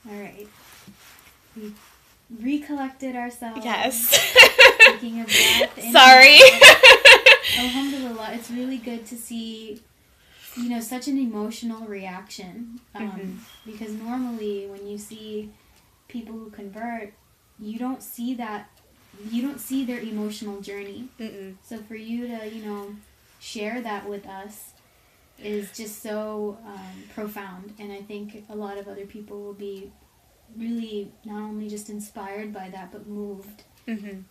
All right. We recollected ourselves. Yes. Taking a breath. Sorry. Alhamdulillah. It's really good to see, such an emotional reaction. Because normally when you see people who convert, you don't see that. You don't see their emotional journey. Mm-mm. So for you to, share that with us is just so profound. And I think a lot of other people will be really not only just inspired by that, but moved. Mm-hmm.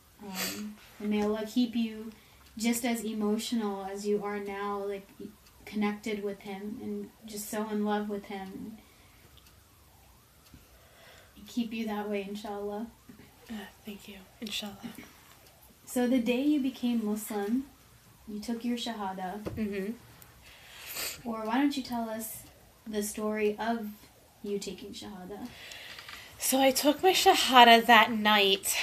And may Allah keep you just as emotional as you are now, like connected with Him and just so in love with Him. Keep you that way, inshallah. Thank you. Inshallah. So the day you became Muslim, you took your Shahada. Mm-hmm. Or why don't you tell us the story of you taking Shahada? So I took my Shahada that night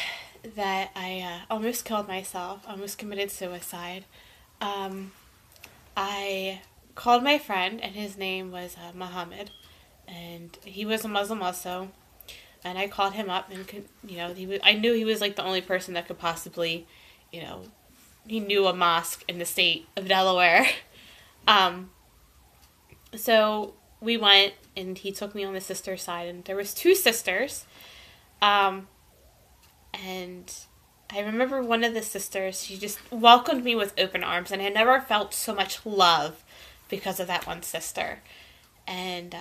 that I almost killed myself, almost committed suicide. I called my friend, and his name was Muhammad, and he was a Muslim also. And I called him up, and I knew he was like the only person that could possibly, he knew a mosque in the state of Delaware. So we went, and he took me on the sister's side, and there was 2 sisters. And I remember one of the sisters, she just welcomed me with open arms, and I never felt so much love because of that one sister. And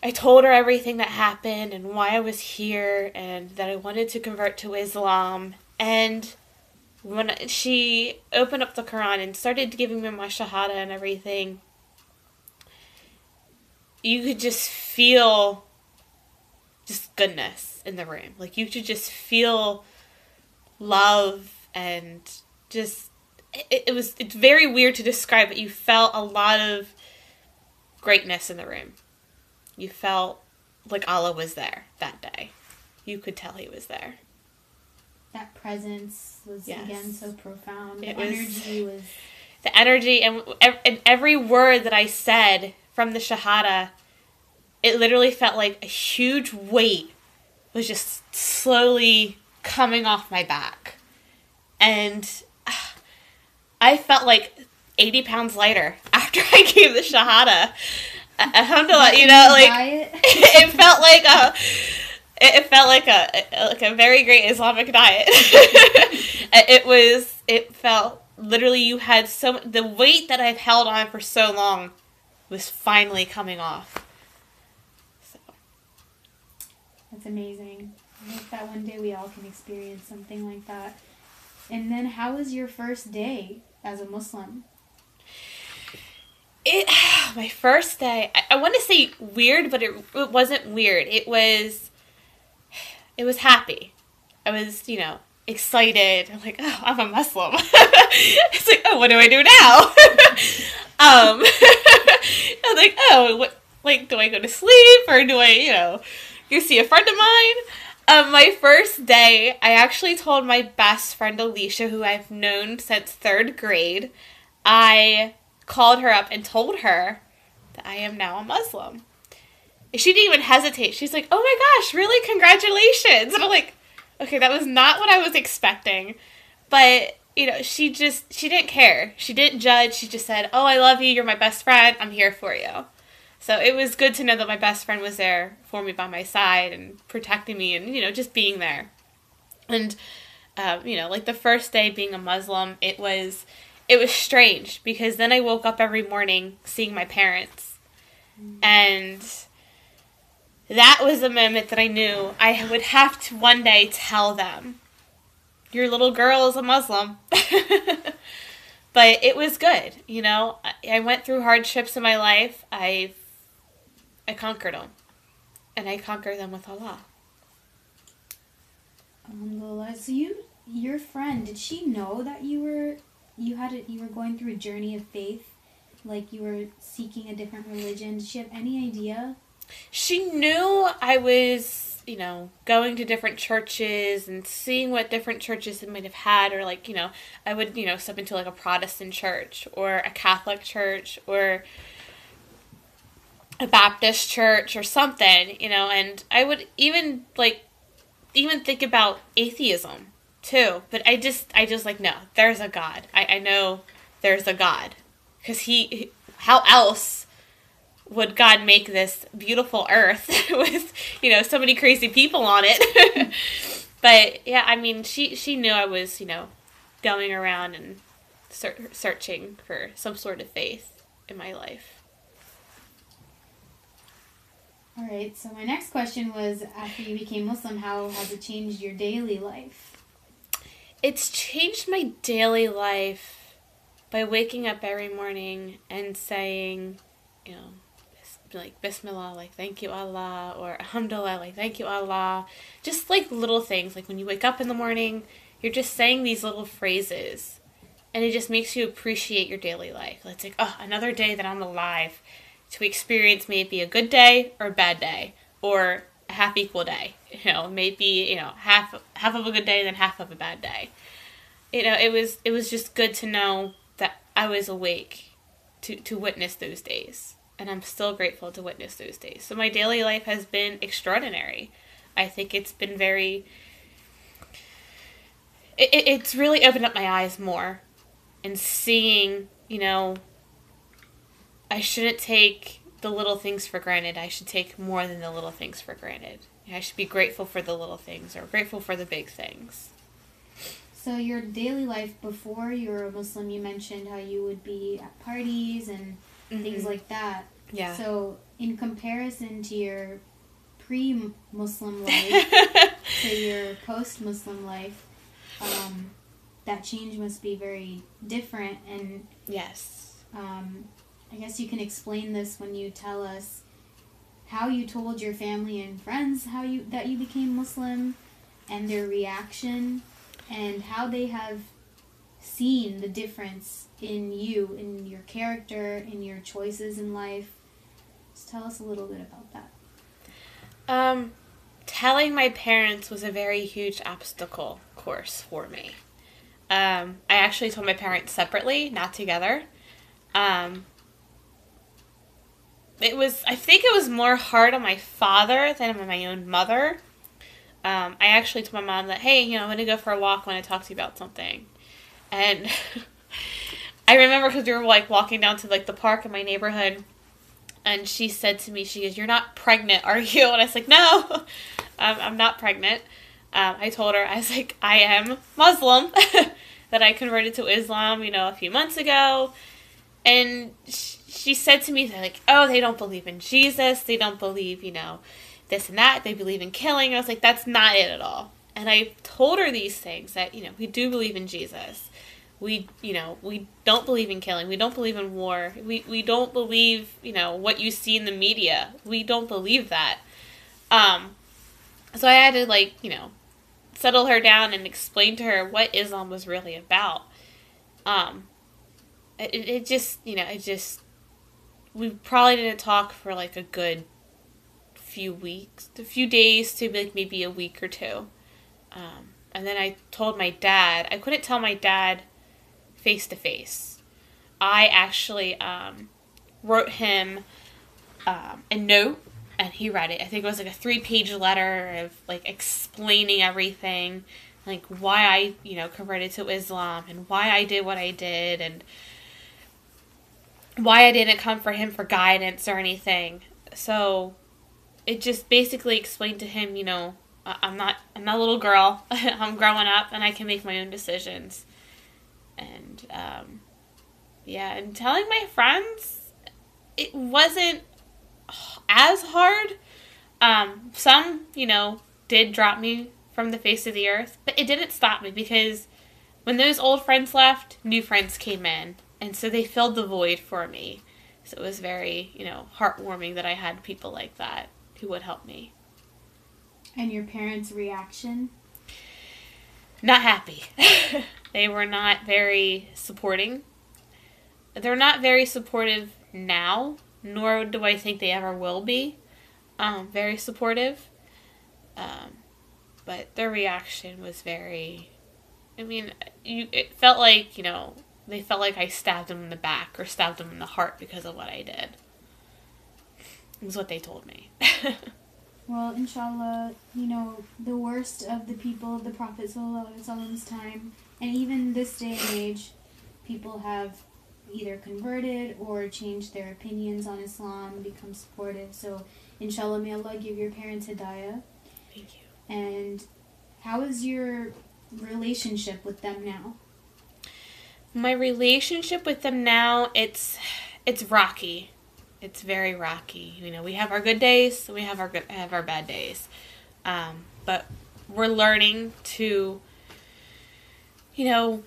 I told her everything that happened and why I was here and that I wanted to convert to Islam. And when she opened up the Quran and started giving me my Shahada and everything, you could just feel just goodness in the room. Like, you could just feel love and just, it's very weird to describe, but you felt a lot of greatness in the room. You felt like Allah was there that day. You could tell He was there. That presence was, again, so profound. The energy, and every word that I said from the Shahada, it literally felt like a huge weight was just slowly coming off my back. And I felt like 80 pounds lighter after I gave the Shahada. Alhamdulillah, it felt like a very great Islamic diet. It felt literally, you had the weight that I've held on for so long was finally coming off. So that's amazing. I hope that one day we all can experience something like that. And then, how was your first day as a Muslim? My first day, I want to say weird, but it wasn't weird. It was happy. I was, excited. I'm like, oh, I'm a Muslim. It's like, oh, what do I do now? I'm like, oh, what, like, do I go to sleep, or do I, go see a friend of mine? My first day, I actually told my best friend Alicia, who I've known since 3rd grade, I called her up and told her that I am now a Muslim. She didn't even hesitate. She's like, oh my gosh, really? Congratulations. And I'm like, okay, that was not what I was expecting. But, she didn't care. She didn't judge. She just said, oh, I love you. You're my best friend. I'm here for you. So it was good to know that my best friend was there for me by my side and protecting me and, just being there. And, like the first day being a Muslim, it was strange because then I woke up every morning seeing my parents. And that was the moment that I knew I would have to one day tell them, your little girl is a Muslim. But it was good, I went through hardships in my life. I conquered them. And I conquered them with Allah. Alhamdulillah. So your friend, did she know that you were going through a journey of faith? Like you were seeking a different religion? Did she have any idea? She knew I was, going to different churches and seeing what different churches might have had, or like, I would, step into like a Protestant church or a Catholic church, or a Baptist church or something, and I would even think about atheism too. But I just like, no, there's a God. I know there's a God. Because how else would God make this beautiful earth with, so many crazy people on it? But yeah, I mean, she knew I was, going around and searching for some sort of faith in my life. All right, so my next question was, after you became Muslim, how has it changed your daily life? It's changed my daily life by waking up every morning and saying, like Bismillah, like thank you Allah, or Alhamdulillah, like thank you Allah. Just like little things, like when you wake up in the morning, you're just saying these little phrases, and it just makes you appreciate your daily life. It's like, oh, another day that I'm alive to experience maybe a good day or a bad day, or a half equal day. Maybe half of a good day and then half of a bad day. It was just good to know that I was awake to witness those days. And I'm still grateful to witness those days. So my daily life has been extraordinary. I think it's been it's really opened up my eyes more. And seeing, I shouldn't take the little things for granted. I should take more than the little things for granted. I should be grateful for the little things, or grateful for the big things. So your daily life before you were a Muslim, you mentioned how you would be at parties and things like that. Yeah. So in comparison to your pre-Muslim life to your post-Muslim life, that change must be very different. And yes, I guess you can explain this when you tell us how you told your family and friends that you became Muslim, and their reaction, and how they have seen the difference in you, in your character, in your choices in life. Just tell us a little bit about that. Telling my parents was a very huge obstacle course for me. I actually told my parents separately, not together. I think it was more hard on my father than on my own mother. I actually told my mom that, hey, I'm going to go for a walk. I want to talk to you about something. And I remember because we were walking down to the park in my neighborhood, and she said to me, she goes, "You're not pregnant, are you?" And I was like, "No, I'm not pregnant." I told her, I was like, "I am Muslim," that I converted to Islam, a few months ago. And she said to me, "Oh, they don't believe in Jesus. They don't believe, this and that. They believe in killing." I was like, "That's not it at all." And I told her these things that, we do believe in Jesus. We don't believe in killing. We don't believe in war. We don't believe, what you see in the media. We don't believe that. So I had to, settle her down and explain to her what Islam was really about. We probably didn't talk for a good few weeks, a few days to maybe a week or two. And then I told my dad. I couldn't tell my dad face to face. I actually wrote him a note, and he read it. I think it was a 3-page letter of explaining everything, why I converted to Islam, and why I did what I did, and why I didn't come for him for guidance or anything. So it just basically explained to him, I'm not a little girl. I'm growing up, and I can make my own decisions. And and telling my friends, it wasn't as hard. Some, did drop me from the face of the earth, but it didn't stop me, because when those old friends left, new friends came in, and so they filled the void for me. So it was very, heartwarming that I had people like that who would help me. And your parents' reaction? Not happy. They were not very supporting. They're not very supportive now, nor do I think they ever will be very supportive. But their reaction was very... it felt like, they felt like I stabbed them in the back or stabbed them in the heart because of what I did. is what they told me. Well, inshallah, you know, the worst of the people of the Prophet Prophet's time, and even this day and age, people have either converted or changed their opinions on Islam, become supportive. So, inshallah, may Allah give your parents hidayah. Thank you. And how is your relationship with them now? My relationship with them now, it's rocky. It's very rocky. You know, we have our good days, we have our bad days. But we're learning to, you know,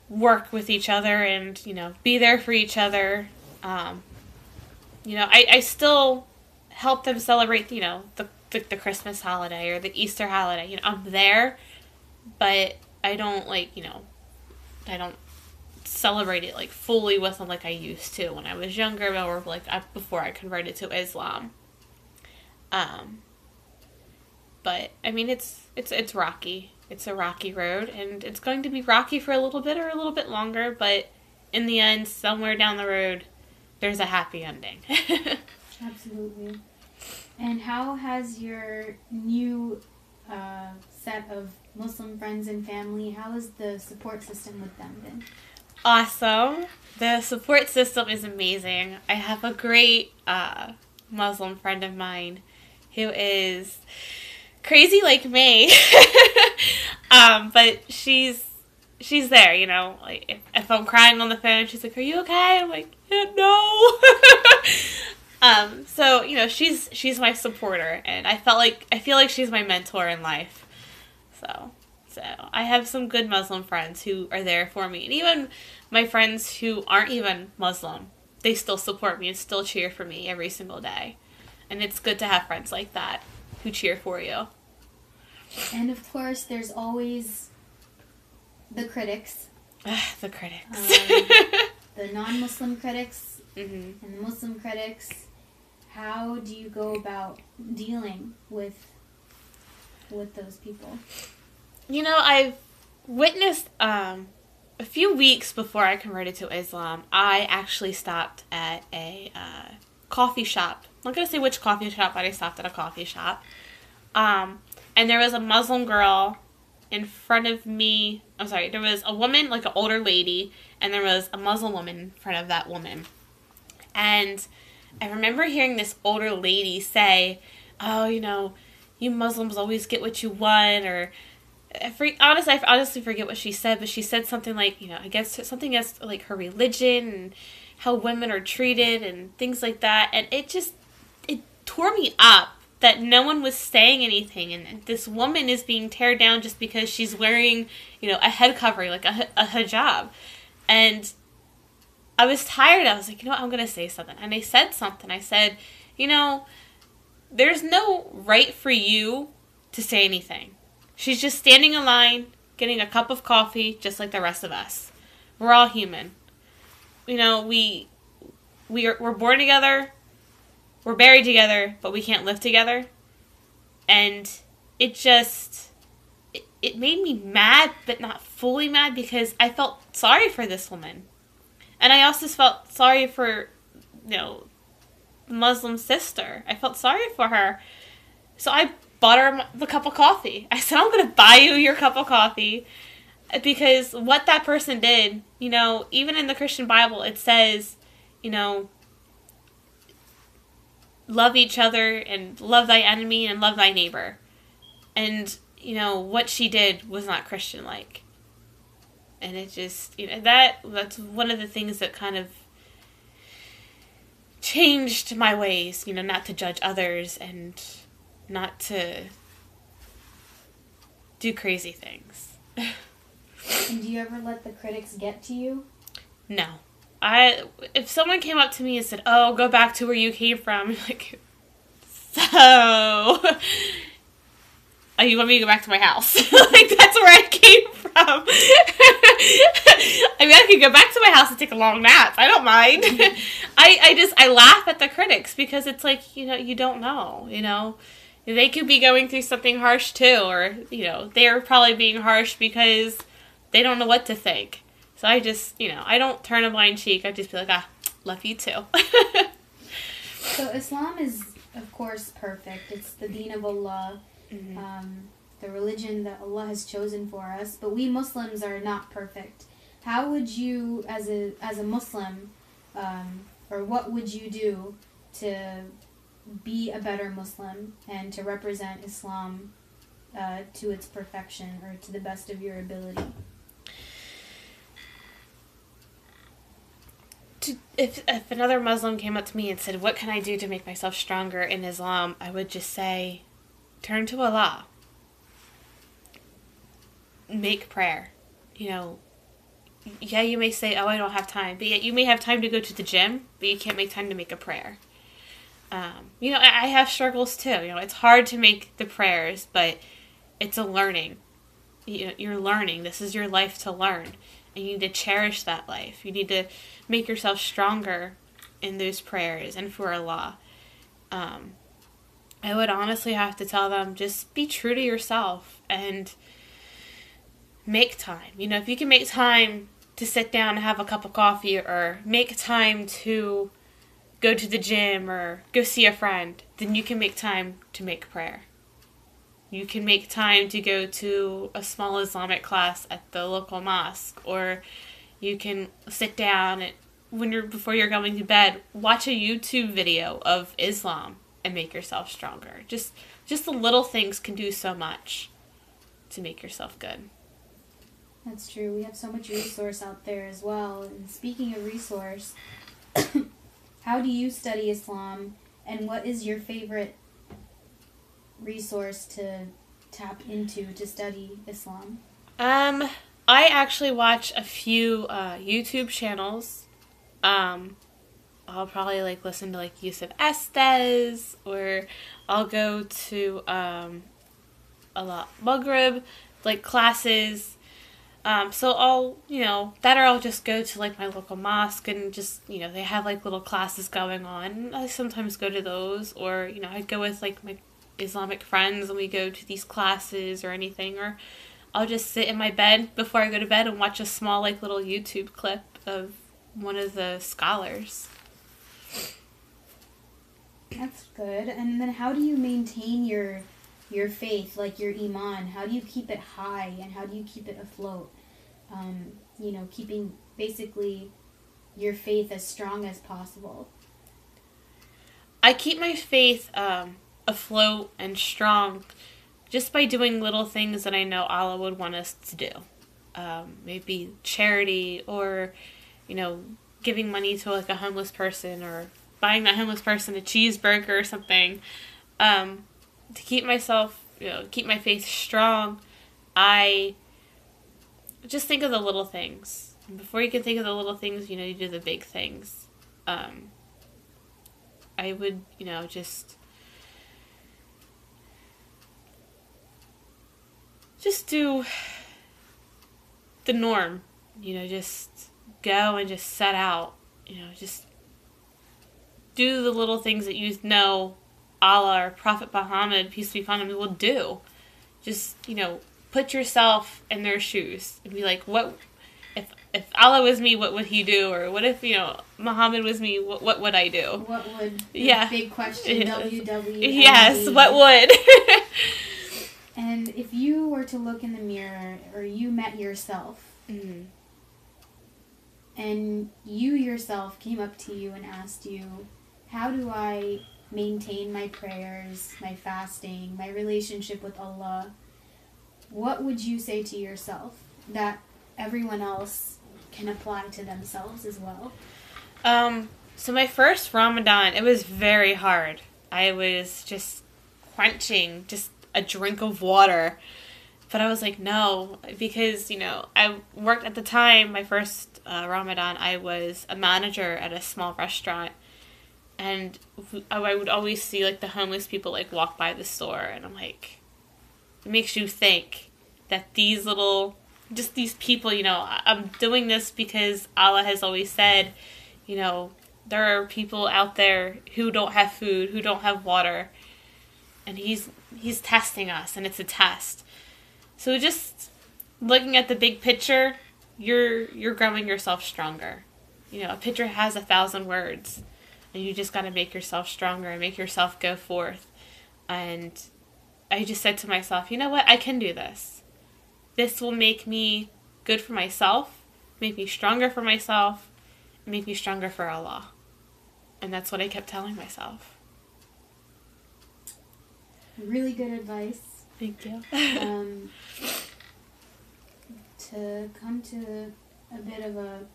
work with each other and, you know, be there for each other. You know, I still help them celebrate, you know, the Christmas holiday or the Easter holiday. You know, I'm there, but I don't, like, you know, I don't celebrate it like fully with them like I used to when I was younger, or like before I converted to Islam. But I mean, it's rocky. It's a rocky road, and it's going to be rocky for a little bit or a little bit longer. But in the end, somewhere down the road, there's a happy ending. Absolutely. And how has your new set of Muslim friends and family, how has the support system with them been? Awesome. The support system is amazing. I have a great Muslim friend of mine who is crazy like me. But she's there, you know. Like if I'm crying on the phone, she's like, "Are you okay?" I'm like, "Yeah, no." So, you know, she's my supporter, and I feel like she's my mentor in life. So I have some good Muslim friends who are there for me. And even my friends who aren't even Muslim, they still support me and still cheer for me every single day. And it's good to have friends like that who cheer for you. And of course, there's always the critics. The critics. The non-Muslim critics and the Muslim critics. How do you go about dealing with those people? You know, I've witnessed a few weeks before I converted to Islam, I actually stopped at a coffee shop. I'm not going to say which coffee shop, but I stopped at a coffee shop. And there was a Muslim girl in front of me. I'm sorry, there was a woman, like an older lady, and there was a Muslim woman in front of that woman. And I remember hearing this older lady say, "Oh, you know, you Muslims always get what you want," or I honestly forget what she said, but she said something like, you know, I guess something as like her religion and how women are treated and things like that. And it tore me up that no one was saying anything. And this woman is being teared down just because she's wearing, you know, a head covering, like a hijab. And I was tired. I was like, you know what, I'm going to say something. And I said something. I said, you know, there's no right for you to say anything. She's just standing in line, getting a cup of coffee, just like the rest of us. We're all human. You know, we're born together, we're buried together, but we can't live together. And it made me mad, but not fully mad, because I felt sorry for this woman. And I also felt sorry for, you know, the Muslim sister. I felt sorry for her. So I bought her the cup of coffee. I said, I'm going to buy you your cup of coffee. Because what that person did, you know, even in the Christian Bible, it says, you know, love each other and love thy enemy and love thy neighbor. And, you know, what she did was not Christian-like. And it just, you know, that's one of the things that kind of changed my ways, you know, not to judge others and not to do crazy things. And do you ever let the critics get to you? No. If someone came up to me and said, "Oh, go back to where you came from," I'm like, so... Oh, you want me to go back to my house? Like, that's where I came from. I mean, I could go back to my house and take a long nap. I don't mind. I laugh at the critics because it's like, you know, you don't know, you know. They could be going through something harsh too, or, you know, they're probably being harsh because they don't know what to think. So I just, you know, I don't turn a blind cheek. I just be like, love you too. So Islam is of course, perfect. It's the Deen of Allah, the religion that Allah has chosen for us. But we Muslims are not perfect. How would you, as a Muslim, or what would you do to be a better Muslim and to represent Islam to its perfection or to the best of your ability? If another Muslim came up to me and said, what can I do to make myself stronger in Islam, I would just say, turn to Allah. Make prayer. You know, yeah, you may say, oh, I don't have time. But yet you may have time to go to the gym, but you can't make time to make a prayer. You know, I have struggles too. You know, it's hard to make the prayers, but it's a learning. You know, you're learning. This is your life to learn. And you need to cherish that life. You need to make yourself stronger in those prayers and for Allah. I would honestly have to tell them, just be true to yourself and make time. You know, if you can make time to sit down and have a cup of coffee, or make time to go to the gym or go see a friend, then you can make time to make prayer. You can make time to go to a small Islamic class at the local mosque, or you can sit down and before you're going to bed, watch a YouTube video of Islam and make yourself stronger. Just the little things can do so much to make yourself good. That's true. We have so much resource out there as well. And speaking of resource, how do you study Islam, and what is your favorite resource to tap into to study Islam? I actually watch a few YouTube channels. I'll probably listen to Yusuf Estes, or I'll go to a lot Maghrib classes. So I'll, that, or I'll just go to my local mosque and just, they have little classes going on. I sometimes go to those, or, I'd go with my Islamic friends and we go to these classes or anything, or I'll just sit in my bed before I go to bed and watch a small little YouTube clip of one of the scholars. That's good. And then how do you maintain your faith, your iman? How do you keep it high, and how do you keep it afloat? Keeping basically your faith as strong as possible. I keep my faith afloat and strong just by doing little things that I know Allah would want us to do. Maybe charity, or, giving money to a homeless person, or buying that homeless person a cheeseburger or something. To keep myself, keep my faith strong, I just think of the little things. And before you can think of the little things, you do the big things. I would, just do the norm, just go and just set out, just do the little things that Allah or Prophet Muhammad, peace be upon him, will do. Just, put yourself in their shoes and be like, what, if Allah was me, what would he do? Or what if, Muhammad was me, what would I do? What would, yeah. Big question, WWMD. Yes, what would? And if you were to look in the mirror, or you met yourself, and you yourself came up to you and asked you, how do I maintain my prayers, my fasting, my relationship with Allah, what would you say to yourself that everyone else can apply to themselves as well? So my first Ramadan, it was very hard. I was just quenching just a drink of water. But I was like, no, because, I worked at the time, my first Ramadan, I was a manager at a small restaurant. And I would always see, the homeless people, walk by the store. And I'm like, it makes you think that these people, I'm doing this because Allah has always said, there are people out there who don't have food, who don't have water. And He's testing us, and it's a test. So just looking at the big picture, you're growing yourself stronger. A picture has 1,000 words. And you just got to make yourself stronger and make yourself go forth. And I just said to myself, you know what? I can do this. This will make me good for myself, make me stronger for myself, and make me stronger for Allah. And that's what I kept telling myself. Really good advice. Thank you. To come to a bit of a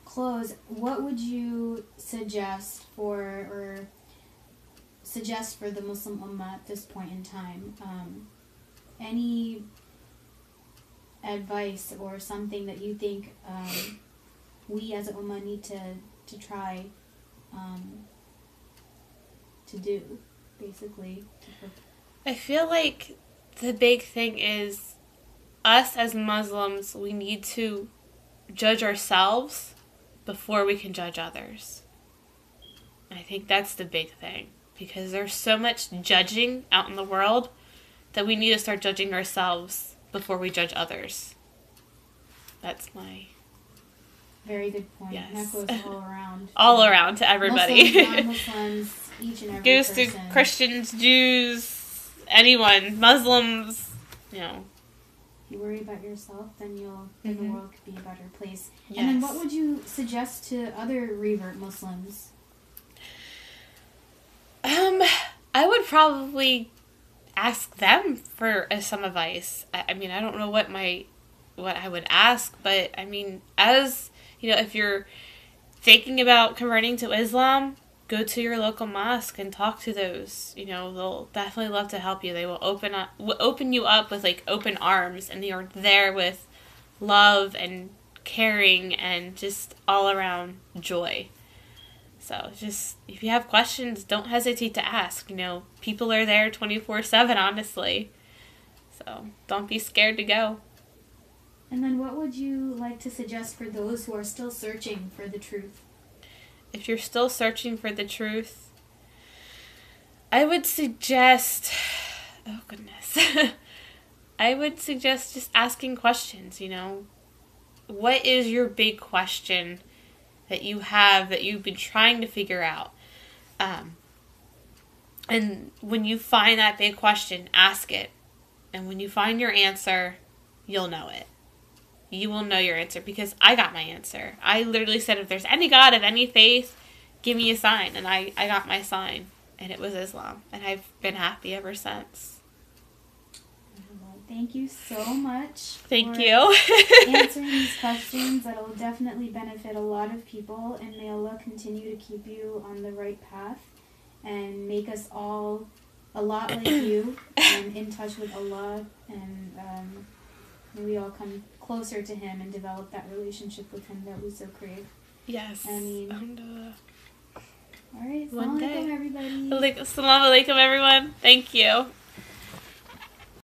close, what would you suggest for the Muslim Ummah at this point in time? Any advice or something that you think we as an Ummah need to try to do, basically? I feel like the big thing is us as Muslims, we need to judge ourselves before we can judge others. I think that's the big thing, because there's so much judging out in the world that we need to start judging ourselves before we judge others. That's my... Very good point. Yes. That goes all around. All around to everybody. Muslims, non-Muslims, each and every Goes person. to Christians, Jews, anyone, Muslims, you know. If you worry about yourself, then the world could be a better place. Yes. And then what would you suggest to other revert Muslims? I would probably ask them for some advice. I mean, I don't know what I would ask, but I mean, as you know, if you're thinking about converting to Islam, go to your local mosque and talk to those. You know, they'll definitely love to help you. They will open you up with like open arms, and you're there with love and caring and just all around joy. So just, if you have questions, don't hesitate to ask. You know, people are there 24/7, honestly. So don't be scared to go. And then what would you like to suggest for those who are still searching for the truth? If you're still searching for the truth, I would suggest, oh goodness, I would suggest just asking questions, you know. What is your big question that you have that you've been trying to figure out? And when you find that big question, ask it. And when you find your answer, you'll know it. You will know your answer, because I got my answer. I literally said, if there's any God of any faith, give me a sign. And I got my sign, and it was Islam. And I've been happy ever since. Well, thank you so much. Thank you. Answering these questions that will definitely benefit a lot of people. And may Allah continue to keep you on the right path and make us all a lot like you and in touch with Allah. And may we all come closer to Him and develop that relationship with Him that we so crave. Yes. I mean, all right. One day. Assalamu alaikum, everybody. Assalamu alaikum, everyone. Thank you.